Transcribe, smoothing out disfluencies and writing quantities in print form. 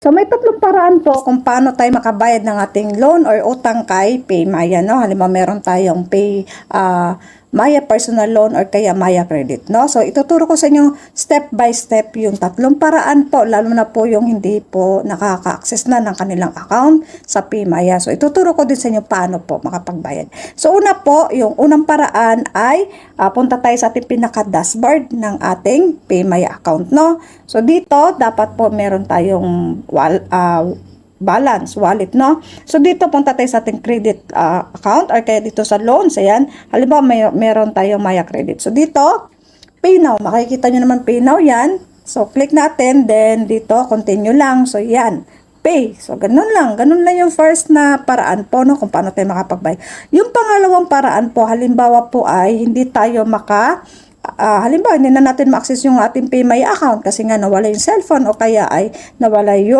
So may tatlong paraan po kung paano tayo makabayad ng ating loan or utang kay PayMaya, no? Halimbawa meron tayong Maya personal loan or kaya Maya credit, no? So ituturo ko sa inyo step by step yung tatlong paraan po, lalo na po yung hindi po nakaka-access na ng kanilang account sa PayMaya. So ituturo ko din sa inyo paano po makapagbayad. So una po, yung unang paraan ay punta tayo sa ating pinaka-dashboard ng ating PayMaya account, no? So dito dapat po meron tayong balance wallet, no? So dito punta tayo sa ating credit account or kaya dito sa loans. Ayan, halimbawa meron tayong Maya credit. So dito pay now, makikita nyo naman pay now yan. So click natin, then dito continue lang. So yan, pay. So ganun lang yung first na paraan po, no, kung paano tayo makapagbayad. Yung pangalawang paraan po, halimbawa po ay hindi tayo halimbawa hindi na natin ma-access yung ating PayMaya account kasi nga nawala yung cellphone o kaya ay nawala yung